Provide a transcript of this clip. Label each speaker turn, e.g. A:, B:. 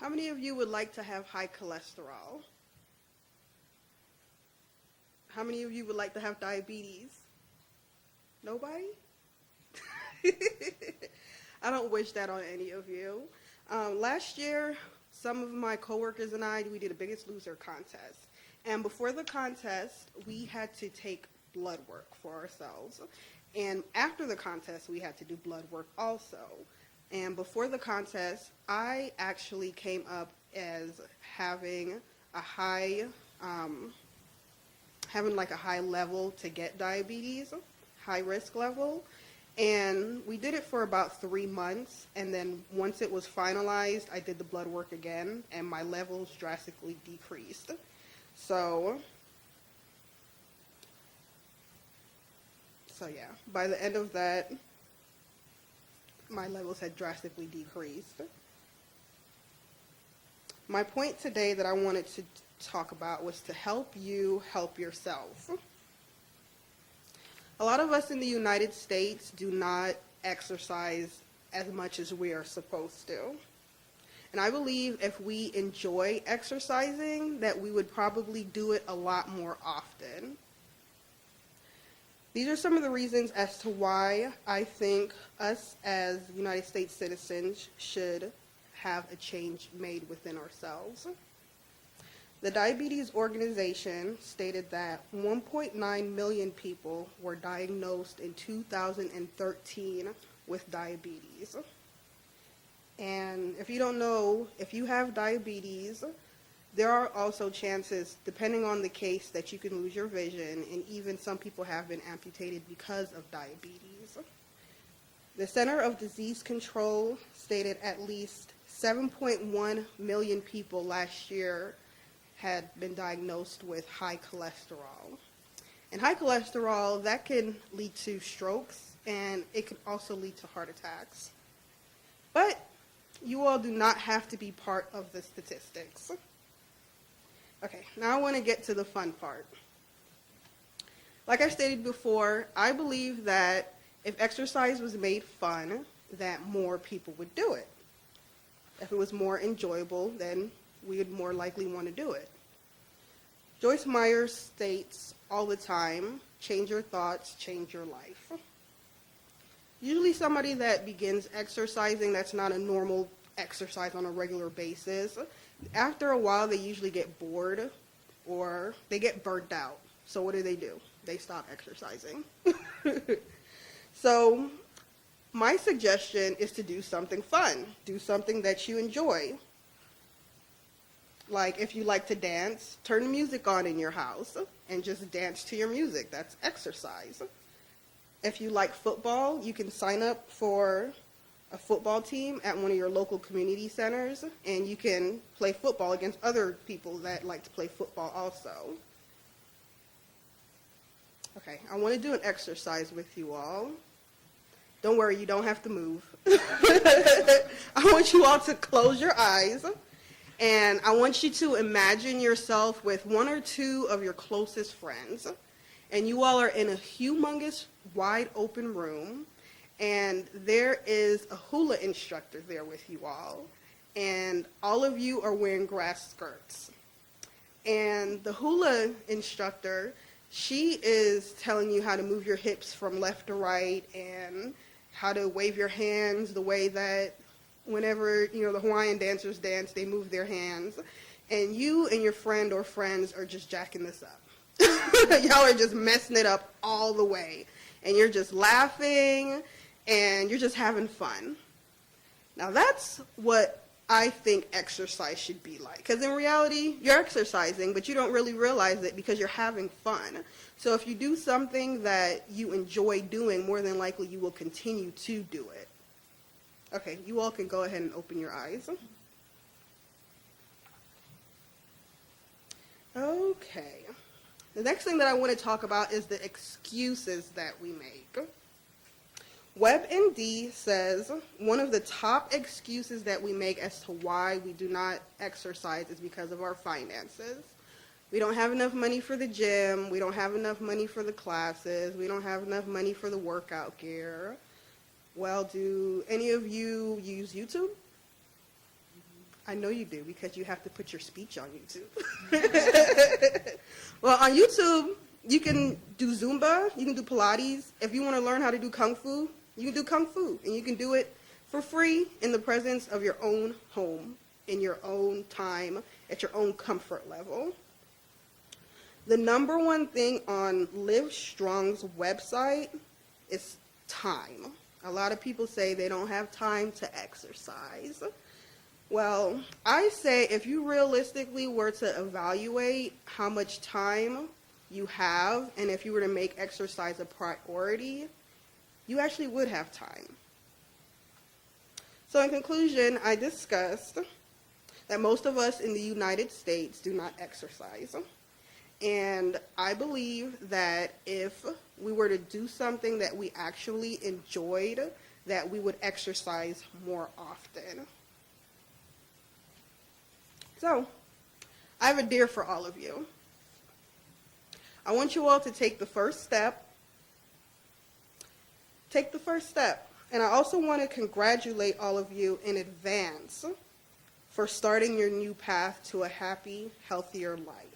A: How many of you would like to have high cholesterol? How many of you would like to have diabetes? Nobody? I don't wish that on any of you. Last year, some of my coworkers and I, we did a Biggest Loser contest. And before the contest, we had to take blood work for ourselves. And after the contest, we had to do blood work also. And before the contest, I actually came up as having a high, having like a high level to get diabetes, high risk level. And we did it for about 3 months. And then once it was finalized, I did the blood work again, and my levels drastically decreased. So yeah, by the end of that, my levels had drastically decreased. My point today that I wanted to talk about was to help you help yourself. A lot of us in the United States do not exercise as much as we are supposed to. And I believe if we enjoy exercising, that we would probably do it a lot more often. These are some of the reasons as to why I think us as United States citizens should have a change made within ourselves. The Diabetes Organization stated that 1.9 million people were diagnosed in 2013 with diabetes. And if you don't know, if you have diabetes, there are also chances, depending on the case, that you can lose your vision, and even some people have been amputated because of diabetes. The Center of Disease Control stated at least 7.1 million people last year had been diagnosed with high cholesterol. And high cholesterol, that can lead to strokes, and it can also lead to heart attacks. But you all do not have to be part of the statistics. Okay, now I want to get to the fun part. Like I stated before, I believe that if exercise was made fun, that more people would do it. If it was more enjoyable, then we would more likely want to do it. Joyce Meyer states all the time, change your thoughts, change your life. Usually somebody that begins exercising, that's not a normal exercise on a regular basis, after a while they usually get bored or they get burnt out. So what do? They stop exercising. So my suggestion is to do something fun. Do something that you enjoy. Like if you like to dance, turn the music on in your house and just dance to your music. That's exercise. If you like football, you can sign up for a football team at one of your local community centers, and you can play football against other people that like to play football also. Okay, I want to do an exercise with you all. Don't worry, you don't have to move. I want you all to close your eyes, and I want you to imagine yourself with one or two of your closest friends, and you all are in a humongous, wide open room, and there is a hula instructor there with you all of you are wearing grass skirts. And the hula instructor, she is telling you how to move your hips from left to right and how to wave your hands the way that whenever, the Hawaiian dancers dance, they move their hands. And you and your friend or friends are just jacking this up. Y'all are just messing it up all the way. And you're just laughing, and you're just having fun. Now that's what I think exercise should be like. Because in reality, you're exercising, but you don't really realize it because you're having fun. So if you do something that you enjoy doing, more than likely you will continue to do it. Okay, you all can go ahead and open your eyes. Okay. The next thing that I want to talk about is the excuses that we make. WebMD says one of the top excuses that we make as to why we do not exercise is because of our finances. We don't have enough money for the gym. We don't have enough money for the classes. We don't have enough money for the workout gear. Well, do any of you use YouTube? I know you do because you have to put your speech on YouTube. Well, on YouTube, you can do Zumba, you can do Pilates. If you want to learn how to do Kung Fu, you can do Kung Fu. And you can do it for free in the presence of your own home, in your own time, at your own comfort level. The number one thing on Live Strong's website is time. A lot of people say they don't have time to exercise. Well, I say if you realistically were to evaluate how much time you have, and if you were to make exercise a priority, you actually would have time. So in conclusion, I discussed that most of us in the United States do not exercise. And I believe that if we were to do something that we actually enjoyed, that we would exercise more often. So, I have a dare for all of you. I want you all to take the first step. Take the first step. And I also want to congratulate all of you in advance for starting your new path to a happy, healthier life.